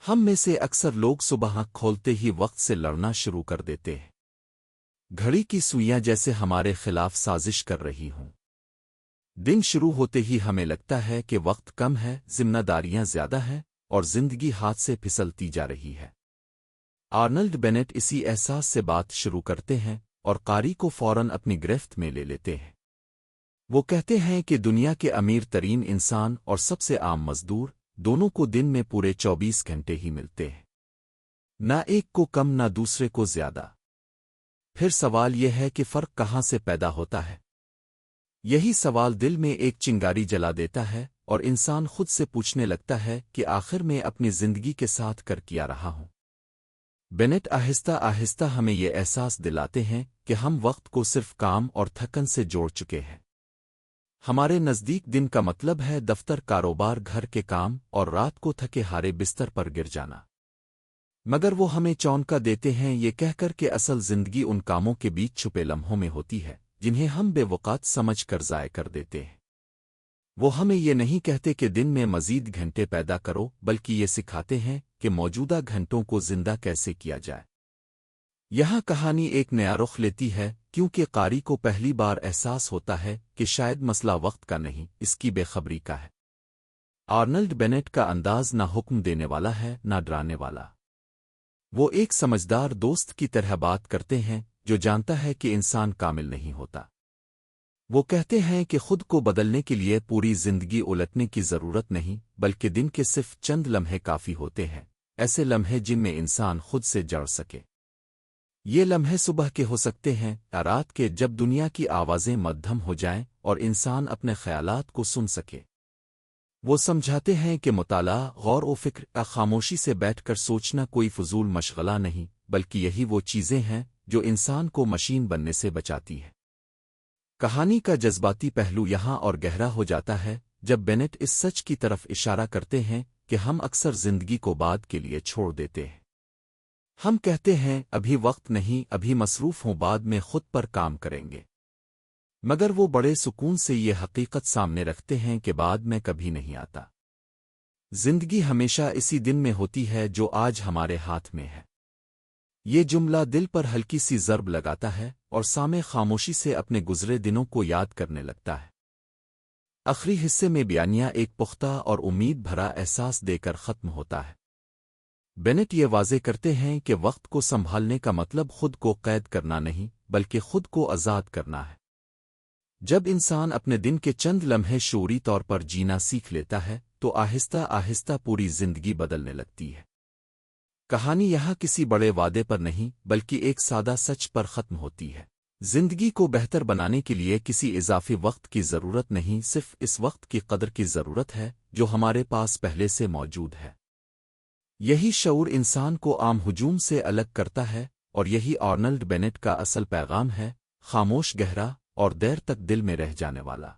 ہم میں سے اکثر لوگ صبح آنکھ کھولتے ہی وقت سے لڑنا شروع کر دیتے ہیں، گھڑی کی سوئیاں جیسے ہمارے خلاف سازش کر رہی ہوں۔ دن شروع ہوتے ہی ہمیں لگتا ہے کہ وقت کم ہے، ذمہ داریاں زیادہ ہیں اور زندگی ہاتھ سے پھسلتی جا رہی ہے۔ آرنلڈ بینٹ اسی احساس سے بات شروع کرتے ہیں اور قاری کو فوراً اپنی گرفت میں لے لیتے ہیں۔ وہ کہتے ہیں کہ دنیا کے امیر ترین انسان اور سب سے عام مزدور دونوں کو دن میں پورے 24 گھنٹے ہی ملتے ہیں، نہ ایک کو کم نہ دوسرے کو زیادہ۔ پھر سوال یہ ہے کہ فرق کہاں سے پیدا ہوتا ہے؟ یہی سوال دل میں ایک چنگاری جلا دیتا ہے اور انسان خود سے پوچھنے لگتا ہے کہ آخر میں اپنی زندگی کے ساتھ کر کیا رہا ہوں۔ بینٹ آہستہ آہستہ ہمیں یہ احساس دلاتے ہیں کہ ہم وقت کو صرف کام اور تھکن سے جوڑ چکے ہیں۔ ہمارے نزدیک دن کا مطلب ہے دفتر، کاروبار، گھر کے کام اور رات کو تھکے ہارے بستر پر گر جانا۔ مگر وہ ہمیں چونکا دیتے ہیں یہ کہہ کر کہ اصل زندگی ان کاموں کے بیچ چھپے لمحوں میں ہوتی ہے جنہیں ہم بے وقت سمجھ کر ضائع کر دیتے ہیں۔ وہ ہمیں یہ نہیں کہتے کہ دن میں مزید گھنٹے پیدا کرو، بلکہ یہ سکھاتے ہیں کہ موجودہ گھنٹوں کو زندہ کیسے کیا جائے۔ یہاں کہانی ایک نیا رخ لیتی ہے کیونکہ قاری کو پہلی بار احساس ہوتا ہے کہ شاید مسئلہ وقت کا نہیں، اس کی بے خبری کا ہے۔ آرنلڈ بینٹ کا انداز نہ حکم دینے والا ہے نہ ڈرانے والا۔ وہ ایک سمجھدار دوست کی طرح بات کرتے ہیں جو جانتا ہے کہ انسان کامل نہیں ہوتا۔ وہ کہتے ہیں کہ خود کو بدلنے کے لیے پوری زندگی الٹنے کی ضرورت نہیں، بلکہ دن کے صرف چند لمحے کافی ہوتے ہیں، ایسے لمحے جن میں انسان خود سے جڑ سکے۔ یہ لمحے صبح کے ہو سکتے ہیں یا رات کے، جب دنیا کی آوازیں مدھم ہو جائیں اور انسان اپنے خیالات کو سن سکے۔ وہ سمجھاتے ہیں کہ مطالعہ، غور و فکر یا خاموشی سے بیٹھ کر سوچنا کوئی فضول مشغلہ نہیں، بلکہ یہی وہ چیزیں ہیں جو انسان کو مشین بننے سے بچاتی ہے۔ کہانی کا جذباتی پہلو یہاں اور گہرا ہو جاتا ہے جب بینٹ اس سچ کی طرف اشارہ کرتے ہیں کہ ہم اکثر زندگی کو بعد کے لیے چھوڑ دیتے ہیں۔ ہم کہتے ہیں ابھی وقت نہیں، ابھی مصروف ہوں، بعد میں خود پر کام کریں گے۔ مگر وہ بڑے سکون سے یہ حقیقت سامنے رکھتے ہیں کہ بعد میں کبھی نہیں آتا۔ زندگی ہمیشہ اسی دن میں ہوتی ہے جو آج ہمارے ہاتھ میں ہے۔ یہ جملہ دل پر ہلکی سی ضرب لگاتا ہے اور سامع خاموشی سے اپنے گزرے دنوں کو یاد کرنے لگتا ہے۔ آخری حصے میں بیانیہ ایک پختہ اور امید بھرا احساس دے کر ختم ہوتا ہے۔ بینٹ یہ واضح کرتے ہیں کہ وقت کو سنبھالنے کا مطلب خود کو قید کرنا نہیں، بلکہ خود کو آزاد کرنا ہے۔ جب انسان اپنے دن کے چند لمحے شعوری طور پر جینا سیکھ لیتا ہے تو آہستہ آہستہ پوری زندگی بدلنے لگتی ہے۔ کہانی یہاں کسی بڑے وعدے پر نہیں بلکہ ایک سادہ سچ پر ختم ہوتی ہے۔ زندگی کو بہتر بنانے کے لیے کسی اضافی وقت کی ضرورت نہیں، صرف اس وقت کی قدر کی ضرورت ہے جو ہمارے پاس پہلے سے موجود ہے۔ یہی شعور انسان کو عام ہجوم سے الگ کرتا ہے اور یہی آرنلڈ بینٹ کا اصل پیغام ہے، خاموش، گہرا اور دیر تک دل میں رہ جانے والا۔